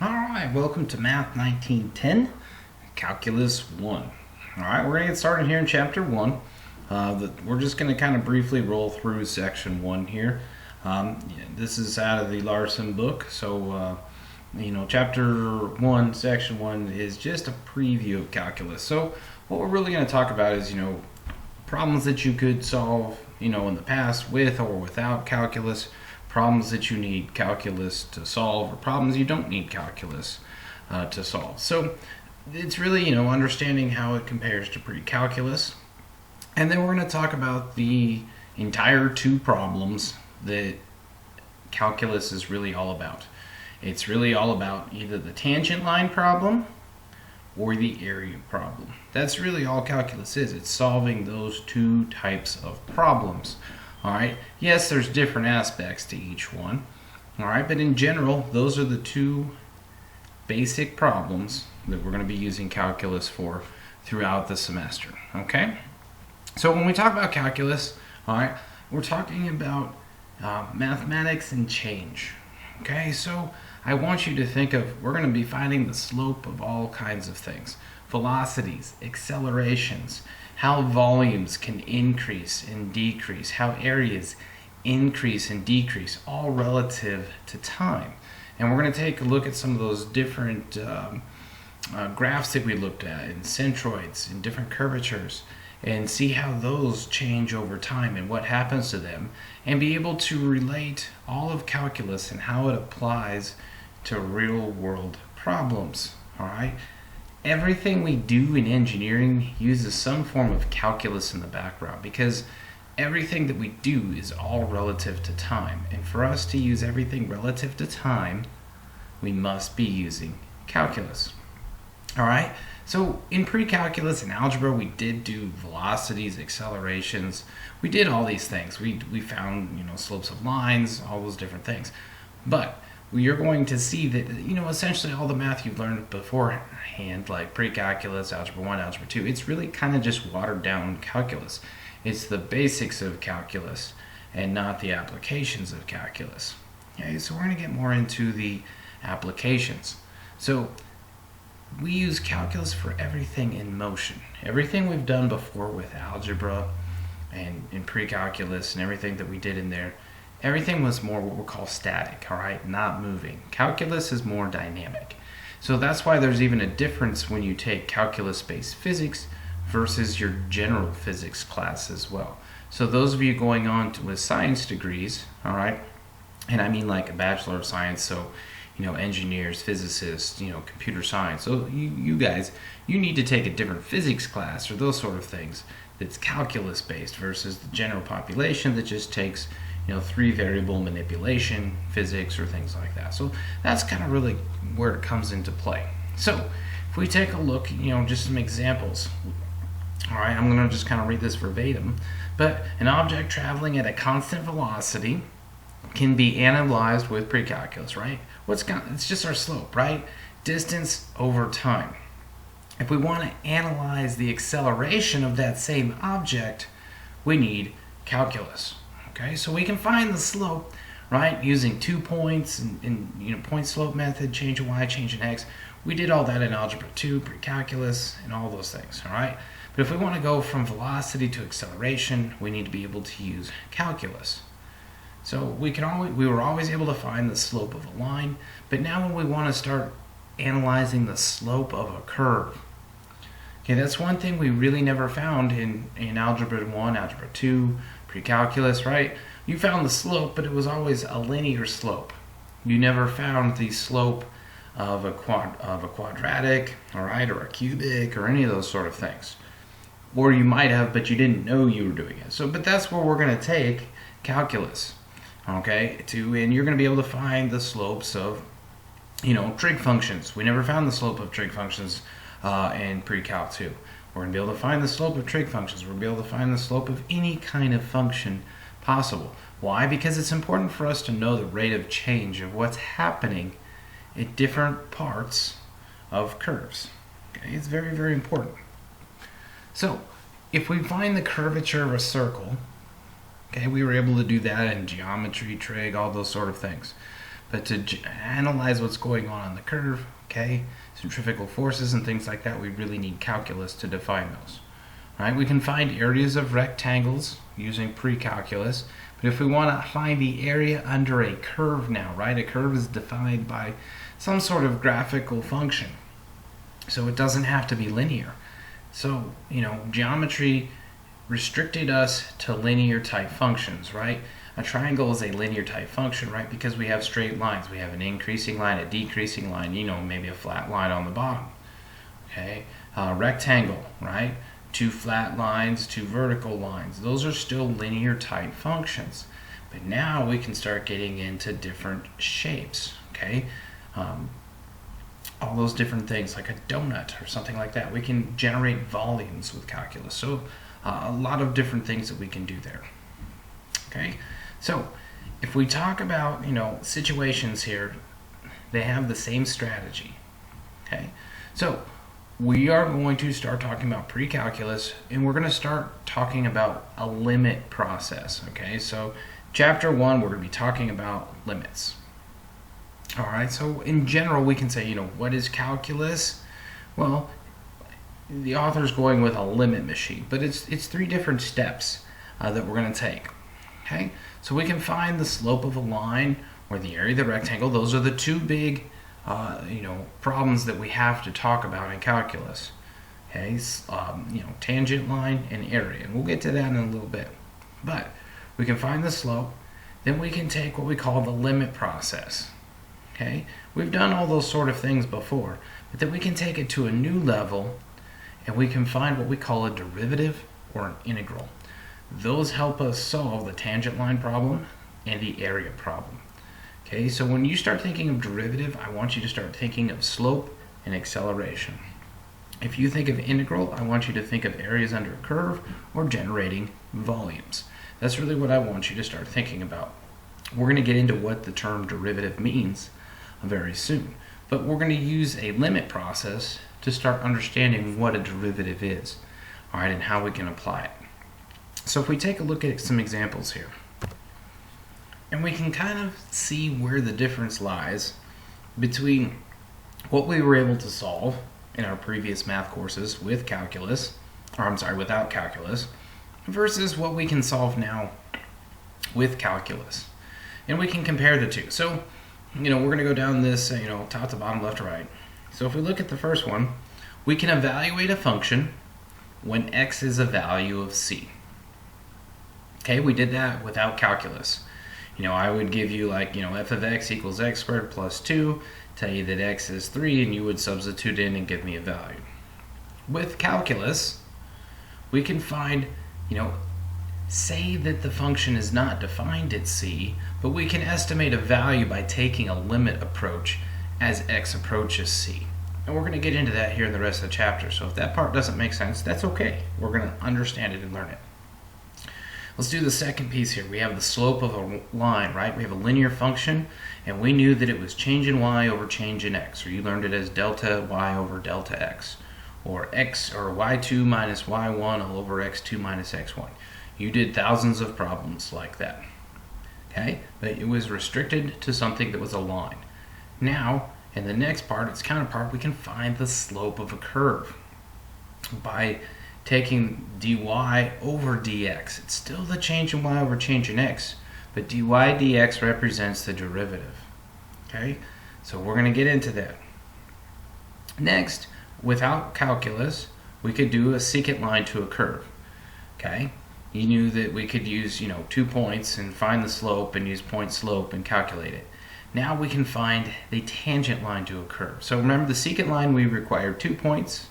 Alright, welcome to Math 1910, Calculus 1. Alright, we're going to get started here in Chapter 1. We're just going to kind of briefly roll through Section 1 here. This is out of the Larson book, so Chapter 1, Section 1 is just a preview of calculus. So what we're really going to talk about is, problems that you could solve, in the past with or without calculus, problems that you need calculus to solve, or problems you don't need calculus to solve. So it's really, understanding how it compares to pre-calculus. And then we're going to talk about the entire two problems that calculus is really all about. It's really all about either the tangent line problem or the area problem. That's really all calculus is. It's solving those two types of problems. Alright, yes, there's different aspects to each one. Alright, but in general, those are the two basic problems that we're going to be using calculus for throughout the semester. Okay? So when we talk about calculus, alright, we're talking about mathematics and change. Okay, so I want you to think of, we're going to be finding the slope of all kinds of things. Velocities, accelerations, how volumes can increase and decrease, how areas increase and decrease, all relative to time. And we're going to take a look at some of those different graphs that we looked at, in centroids, in different curvatures, and see how those change over time and what happens to them, and be able to relate all of calculus and how it applies to real world problems. All right? Everything we do in engineering uses some form of calculus in the background, because everything that we do is all relative to time. And for us to use everything relative to time, we must be using calculus. All right? So in pre-calculus and algebra, we did do velocities, accelerations. We did all these things. We found, slopes of lines, all those different things. But you're going to see that, essentially all the math you've learned beforehand, like pre-calculus, algebra 1, algebra 2, it's really kind of just watered down calculus. It's the basics of calculus and not the applications of calculus. Okay, so we're going to get more into the applications. So we use calculus for everything in motion. Everything we've done before with algebra and in pre-calculus and everything that we did in there, everything was more what we call static, all right, not moving. Calculus is more dynamic. So that's why there's even a difference when you take calculus-based physics versus your general physics class as well. So those of you going on with science degrees, all right, and I mean like a Bachelor of Science, so engineers, physicists, computer science. So you guys, you need to take a different physics class or those sort of things that's calculus based versus the general population that just takes, 3 variable manipulation, physics, or things like that. So that's kind of really where it comes into play. So if we take a look, just some examples. All right, I'm going to just kind of read this verbatim. But an object traveling at a constant velocity can be analyzed with pre-calculus, right? It's just our slope, right? Distance over time. If we want to analyze the acceleration of that same object, we need calculus. Okay, so we can find the slope, right, using 2 points and point slope method, change in y, change in x. We did all that in algebra 2, pre-calculus, and all those things, all right? But if we want to go from velocity to acceleration, we need to be able to use calculus. So we were always able to find the slope of a line, but now when we want to start analyzing the slope of a curve, okay, that's one thing we really never found in algebra 1, algebra 2, pre-calculus, right? You found the slope, but it was always a linear slope. You never found the slope of a quadratic, all right, or a cubic, or any of those sort of things. Or you might have, but you didn't know you were doing it. But that's where we're going to take calculus. Okay, and you're going to be able to find the slopes of, trig functions. We never found the slope of trig functions in pre-calc 2. We're going to be able to find the slope of trig functions. We're going to be able to find the slope of any kind of function possible. Why? Because it's important for us to know the rate of change of what's happening at different parts of curves. Okay, it's very, very important. So if we find the curvature of a circle, okay, we were able to do that in geometry, trig, all those sort of things. But to analyze what's going on the curve, okay, centrifugal forces and things like that, we really need calculus to define those. All right, we can find areas of rectangles using pre-calculus, but if we want to find the area under a curve now, right, a curve is defined by some sort of graphical function, so it doesn't have to be linear. So, geometry restricted us to linear type functions, right? A triangle is a linear type function, right? Because we have straight lines. We have an increasing line, a decreasing line, maybe a flat line on the bottom. Okay? Rectangle, right? 2 flat lines, 2 vertical lines. Those are still linear type functions. But now we can start getting into different shapes, okay? All those different things, like a donut or something like that. We can generate volumes with calculus. So a lot of different things that we can do there. Okay? So if we talk about, situations here, they have the same strategy. Okay? So we are going to start talking about pre-calculus, and we're going to start talking about a limit process. Okay? So chapter 1, we're going to be talking about limits. All right, so in general, we can say, what is calculus? Well, the author's going with a limit machine, but it's 3 different steps that we're going to take. Okay, so we can find the slope of a line or the area of the rectangle. Those are the 2 big, problems that we have to talk about in calculus. Okay, tangent line and area, and we'll get to that in a little bit. But we can find the slope, then we can take what we call the limit process. Okay, we've done all those sort of things before, but then we can take it to a new level and we can find what we call a derivative or an integral. Those help us solve the tangent line problem and the area problem. Okay, so when you start thinking of derivative, I want you to start thinking of slope and acceleration. If you think of integral, I want you to think of areas under a curve or generating volumes. That's really what I want you to start thinking about. We're going to get into what the term derivative means very soon, but we're going to use a limit process to start understanding what a derivative is, all right, and how we can apply it. So if we take a look at some examples here, and we can kind of see where the difference lies between what we were able to solve in our previous math courses with calculus, without calculus, versus what we can solve now with calculus. And we can compare the 2. So, we're going to go down this, top to bottom, left to right. So if we look at the first one, we can evaluate a function when x is a value of c. Okay, we did that without calculus. I would give you f of x equals x squared plus 2, tell you that x is 3, and you would substitute in and give me a value. With calculus, we can find, say that the function is not defined at c, but we can estimate a value by taking a limit approach as x approaches c. And we're going to get into that here in the rest of the chapter, so if that part doesn't make sense, that's okay. We're going to understand it and learn it. Let's do the second piece here. We have the slope of a line, right? We have a linear function, and we knew that it was change in y over change in x, or you learned it as delta y over delta x, or x or y2 minus y1 all over x2 minus x1. You did thousands of problems like that. Okay? But it was restricted to something that was a line. Now, in the next part, its counterpart, we can find the slope of a curve by taking dy over dx. It's still the change in y over change in x, but dy dx represents the derivative. Okay? So we're going to get into that. Next, without calculus, we could do a secant line to a curve. Okay? You knew that we could use, 2 points and find the slope and use point slope and calculate it. Now we can find the tangent line to a curve. So remember, the secant line, we required 2 points,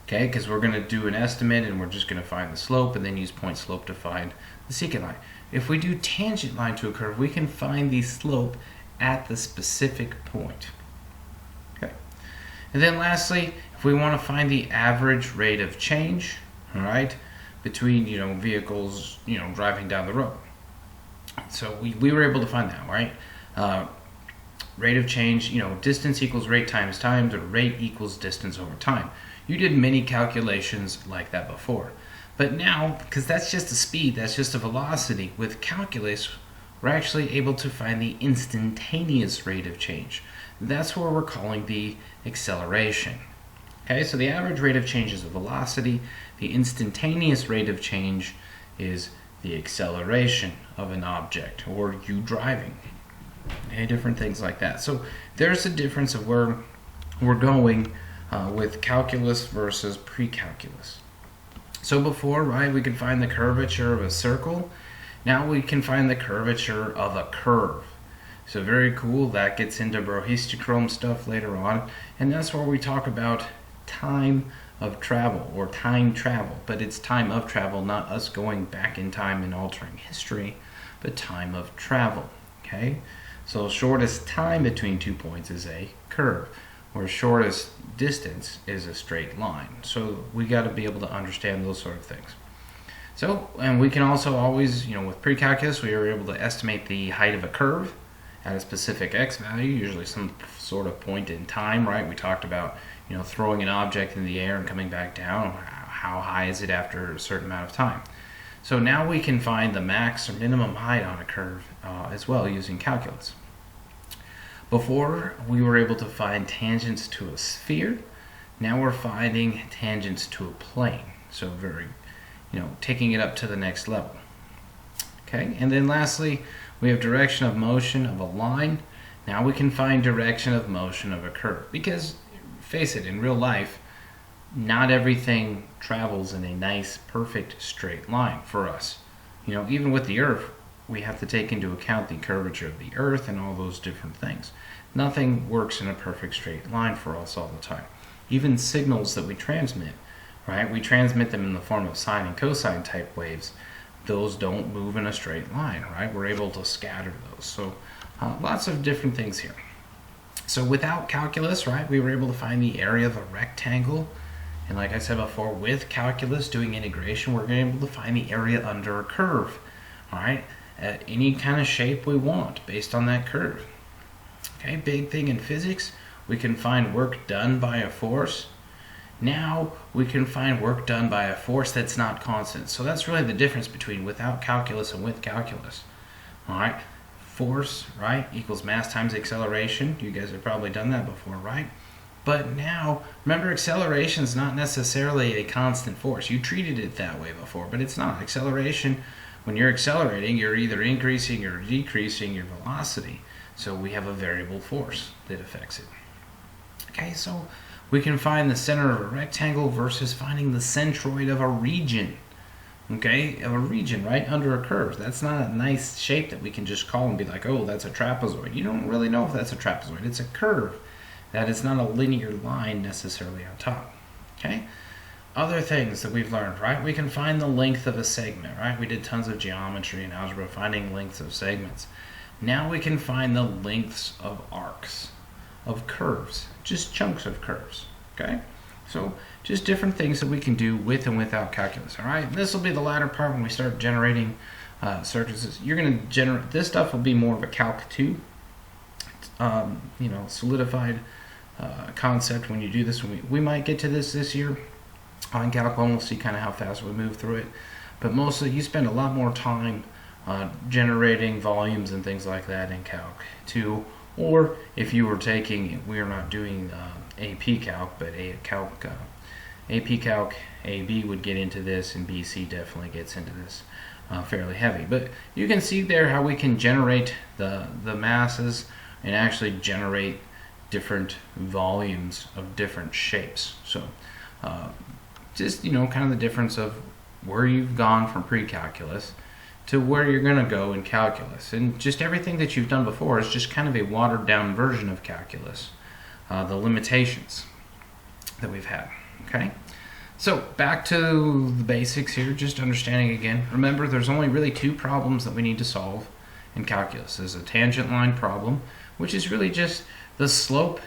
okay, because we're going to do an estimate and we're just going to find the slope and then use point slope to find the secant line. If we do tangent line to a curve, we can find the slope at the specific point. Okay. And then lastly, if we want to find the average rate of change, all right, between vehicles driving down the road. So we were able to find that, right? Rate of change, distance equals rate times time, or rate equals distance over time. You did many calculations like that before. But now, because that's just a speed, that's just a velocity, with calculus, we're actually able to find the instantaneous rate of change. That's what we're calling the acceleration. Okay, so the average rate of change is the velocity. The instantaneous rate of change is the acceleration of an object, or you driving. Okay, different things like that. So there's a difference of where we're going with calculus versus pre-calculus. So before, right, we could find the curvature of a circle. Now we can find the curvature of a curve. So very cool. That gets into brohistochrome stuff later on, and that's where we talk about time of travel, or time travel, but it's time of travel, not us going back in time and altering history, but time of travel. Okay, so shortest time between 2 points is a curve, where shortest distance is a straight line. So we got to be able to understand those sort of things. So, and we can also always, with pre-calculus, we were able to estimate the height of a curve at a specific x value, usually some sort of point in time, right? We talked about, throwing an object in the air and coming back down. How high is it after a certain amount of time? So now we can find the max or minimum height on a curve as well using calculus. Before, we were able to find tangents to a sphere. Now we're finding tangents to a plane. So very, taking it up to the next level. Okay, and then lastly, we have direction of motion of a line. Now we can find direction of motion of a curve. Because, face it, in real life, not everything travels in a nice, perfect, straight line for us. Even with the Earth, we have to take into account the curvature of the Earth and all those different things. Nothing works in a perfect straight line for us all the time. Even signals that we transmit, right? We transmit them in the form of sine and cosine type waves. Those don't move in a straight line, right? We're able to scatter those. So lots of different things here. So without calculus, right, we were able to find the area of a rectangle. And like I said before, with calculus, doing integration, we're able to find the area under a curve, all right, at any kind of shape we want based on that curve. Okay, big thing in physics, we can find work done by a force. Now we can find work done by a force that's not constant. So that's really the difference between without calculus and with calculus. All right, force, right, equals mass times acceleration. You guys have probably done that before, right? But now, remember, acceleration is not necessarily a constant force. You treated it that way before, but it's not. Acceleration, when you're accelerating, you're either increasing or decreasing your velocity. So we have a variable force that affects it. Okay, so we can find the center of a rectangle versus finding the centroid of a region. Okay, of a region right under a curve. That's not a nice shape that we can just call and be like, oh, that's a trapezoid. You don't really know if that's a trapezoid. It's a curve. That is not a linear line necessarily on top. Okay, other things that we've learned, right? We can find the length of a segment, right? We did tons of geometry and algebra finding lengths of segments. Now we can find the lengths of arcs, of curves, just chunks of curves. Okay, so just different things that we can do with and without calculus. All right, this will be the latter part when we start generating circuits. You're going to generate this stuff will be more of a Calc 2, solidified concept when you do this. We might get to this year on Calc 1. We'll see kind of how fast we move through it, but mostly you spend a lot more time generating volumes and things like that in Calc 2. Or if you were taking, we are not doing AP Calc, but AP Calc AB would get into this, and BC definitely gets into this fairly heavy. But you can see there how we can generate the masses and actually generate different volumes of different shapes. So just, kind of the difference of where you've gone from pre-calculus to where you're going to go in calculus. And just everything that you've done before is just kind of a watered down version of calculus, the limitations that we've had. Okay, so back to the basics here, just understanding again. Remember, there's only really two problems that we need to solve in calculus. There's a tangent line problem, which is really just the slope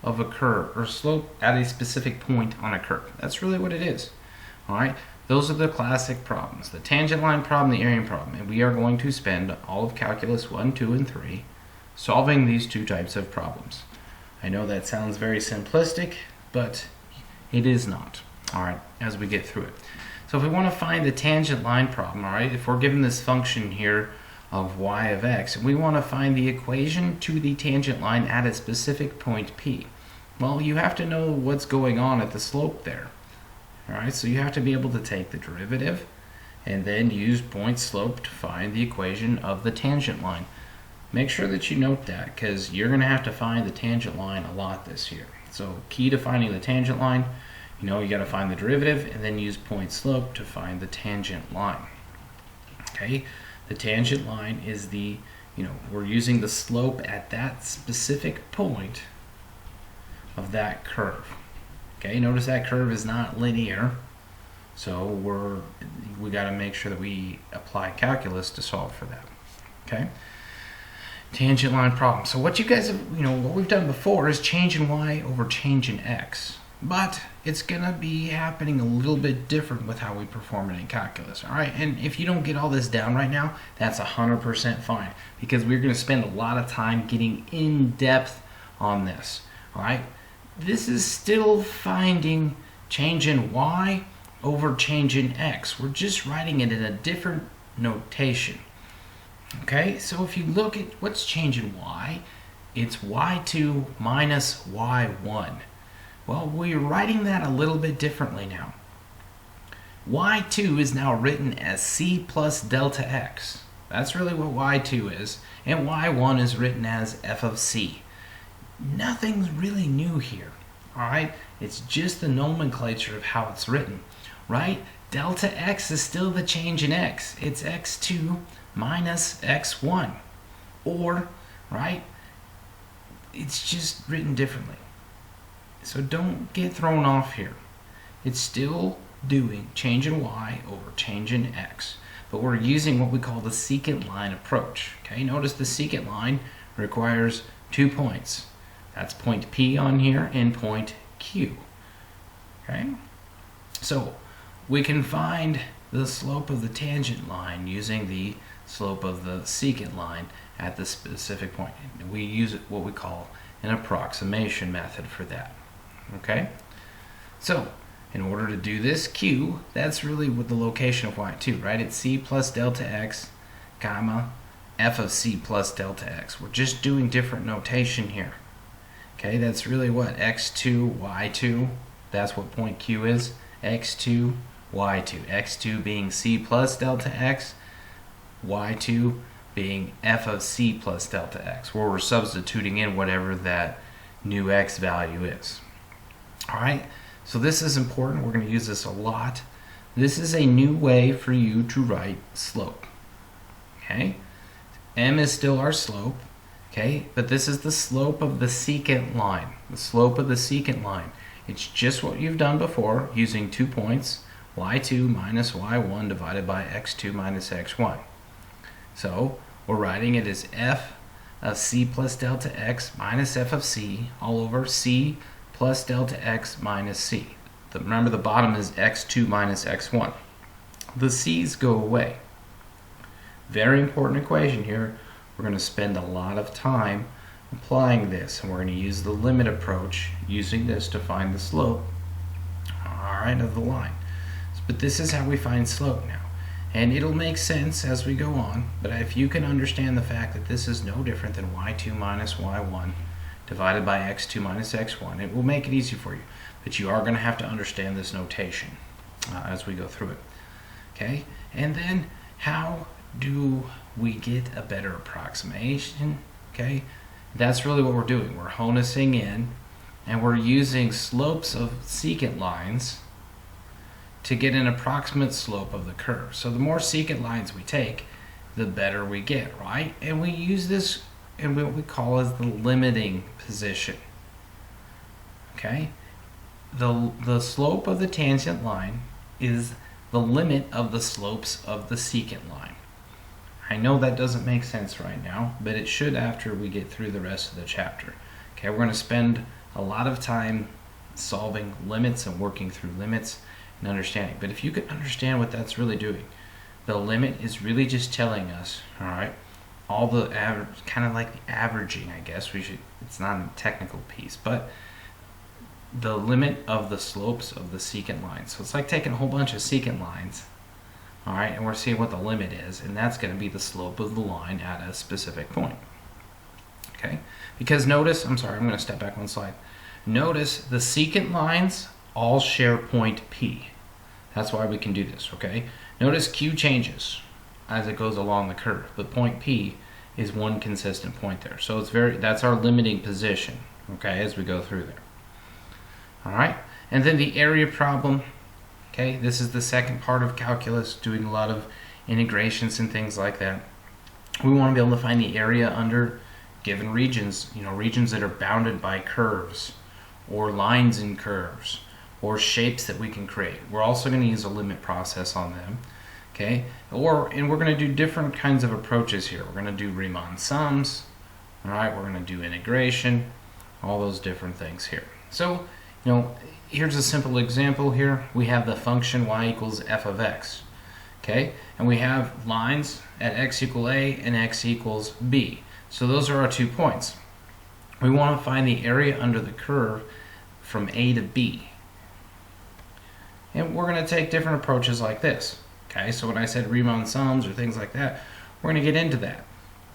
of a curve, or slope at a specific point on a curve. That's really what it is. All right, those are the classic problems, the tangent line problem, the area problem, and we are going to spend all of calculus 1, 2, and 3 solving these two types of problems. I know that sounds very simplistic, but it is not, all right, as we get through it. So if we want to find the tangent line problem, all right, if we're given this function here of y of x. We want to find the equation to the tangent line at a specific point P. Well, you have to know what's going on at the slope there. All right, so you have to be able to take the derivative and then use point slope to find the equation of the tangent line. Make sure that you note that, because you're going to have to find the tangent line a lot this year. So key to finding the tangent line, you got to find the derivative and then use point slope to find the tangent line. Okay, the tangent line is we're using the slope at that specific point of that curve. Okay, notice that curve is not linear, so we got to make sure that we apply calculus to solve for that. Okay, tangent line problem. So what you guys have, what we've done before is change in y over change in x. But it's going to be happening a little bit different with how we perform it in calculus. All right, and if you don't get all this down right now, that's 100% fine, because we're going to spend a lot of time getting in depth on this. All right, this is still finding change in y over change in x. We're just writing it in a different notation. Okay, so if you look at what's change in y, it's y2 minus y1. Well, we're writing that a little bit differently now. y2 is now written as c plus delta x. That's really what y2 is. And y1 is written as f of c. Nothing's really new here. Alright? It's just the nomenclature of how it's written. Right? Delta x is still the change in x. It's x2 minus x1. Or, right? It's just written differently. So don't get thrown off here. It's still doing change in y over change in x, but we're using what we call the secant line approach. Okay, notice the secant line requires 2 points. That's point P on here and point Q. Okay, so we can find the slope of the tangent line using the slope of the secant line at the specific point. We use what we call an approximation method for that. Okay, so in order to do this, Q, that's really with the location of y2, right? It's c plus delta x, comma, f of c plus delta x. We're just doing different notation here. Okay, that's really what x2, y2, that's what point Q is. x2, y2. x2 being c plus delta x, y2 being f of c plus delta x, where we're substituting in whatever that new x value is. All right, so this is important. We're going to use this a lot. This is a new way for you to write slope. Okay, m is still our slope. Okay, but this is the slope of the secant line. The slope of the secant line. It's just what you've done before, using 2 points, y2 minus y1 divided by x2 minus x1. So we're writing it as f of c plus delta x minus f of c all over c plus delta x minus c. Remember, the bottom is x2 minus x1. The c's go away. Very important equation here. We're going to spend a lot of time applying this, and we're going to use the limit approach using this to find the slope, alright, of the line. But this is how we find slope now. And it'll make sense as we go on, but if you can understand the fact that this is no different than y2 minus y1 divided by x2 minus x1, it will make it easy for you. But you are going to have to understand this notation as we go through it. Okay, and then how do we get a better approximation? Okay, that's really what we're doing. We're harnessing in, and we're using slopes of secant lines to get an approximate slope of the curve. So the more secant lines we take, the better we get, right? And we use this in what we call as the limiting position. Okay? The slope of the tangent line is the limit of the slopes of the secant line. I know that doesn't make sense right now, but it should after we get through the rest of the chapter. Okay, we're going to spend a lot of time solving limits and working through limits and understanding. But if you could understand what that's really doing, the limit is really just telling us, all right, all the average, kind of like the averaging, I guess we should, it's not a technical piece, but the limit of the slopes of the secant line. So it's like taking a whole bunch of secant lines, All right, and we're seeing what the limit is, and that's going to be the slope of the line at a specific point. Okay, because notice, I'm sorry, I'm going to step back one slide. Notice the secant lines all share point P. That's why we can do this, okay? Notice Q changes as it goes along the curve, but point P is one consistent point there. So it's that's our limiting position, okay, as we go through there. All right, and then the area problem, okay, this is the second part of calculus, doing a lot of integrations and things like that. We want to be able to find the area under given regions, regions that are bounded by curves or lines in curves or shapes that we can create. We're also going to use a limit process on them, okay? And we're going to do different kinds of approaches here. We're going to do Riemann sums, all right? We're going to do integration, all those different things here. So, here's a simple example here. We have the function y equals f of x, okay? And we have lines at x equal a and x equals b. So those are our 2 points. We want to find the area under the curve from A to B. And we're going to take different approaches like this. Okay, so when I said Riemann sums or things like that, we're going to get into that.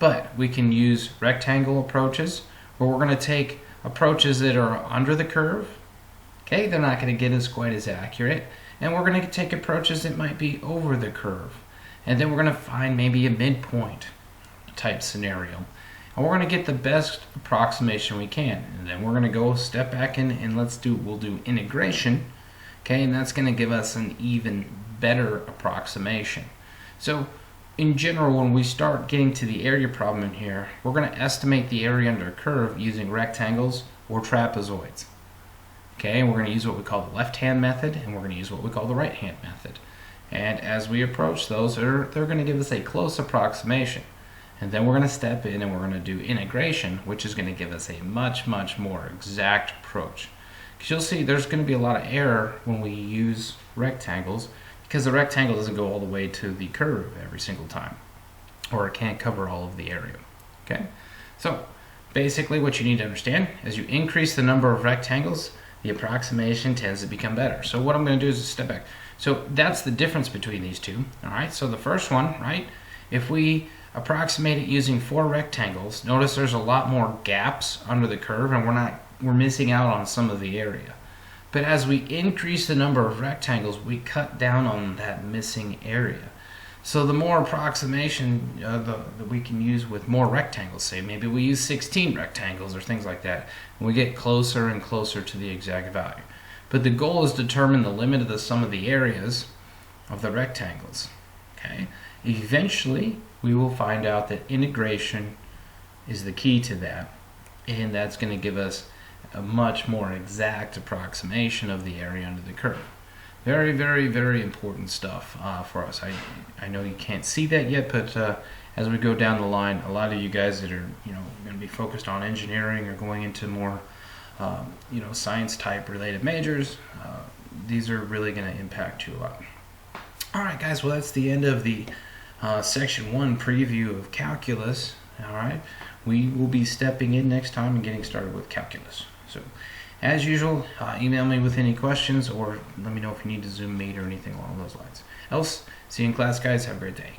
But we can use rectangle approaches, where we're going to take approaches that are under the curve. Okay, they're not going to get us quite as accurate. And we're going to take approaches that might be over the curve. And then we're going to find maybe a midpoint type scenario. And we're going to get the best approximation we can. And then we're going to go step back in and we'll do integration. Okay, and that's going to give us an even better approximation. So in general, when we start getting to the area problem in here, we're going to estimate the area under a curve using rectangles or trapezoids. Okay, and we're going to use what we call the left-hand method, and we're going to use what we call the right-hand method. And as we approach those, they're going to give us a close approximation. And then we're going to step in and we're going to do integration, which is going to give us a much, much more exact approach. Because you'll see there's going to be a lot of error when we use rectangles, because the rectangle doesn't go all the way to the curve every single time, or it can't cover all of the area. Okay, so basically what you need to understand, as you increase the number of rectangles, the approximation tends to become better. So what I'm going to do is just step back. So that's the difference between these two. All right, so the first one, right, if we approximate it using 4 rectangles, notice there's a lot more gaps under the curve, and we're missing out on some of the area. But as we increase the number of rectangles, we cut down on that missing area. So the more approximation that we can use with more rectangles, say maybe we use 16 rectangles or things like that, and we get closer and closer to the exact value. But the goal is to determine the limit of the sum of the areas of the rectangles. Okay? Eventually, we will find out that integration is the key to that, and that's going to give us a much more exact approximation of the area under the curve. Very, very, very important stuff for us. I know you can't see that yet, but as we go down the line, a lot of you guys that are going to be focused on engineering or going into more science type related majors, these are really going to impact you a lot. All right, guys. Well, that's the end of the section 1 preview of calculus. All right, we will be stepping in next time and getting started with calculus. So, as usual, email me with any questions, or let me know if you need to Zoom meet or anything along those lines. Else, see you in class, guys. Have a great day.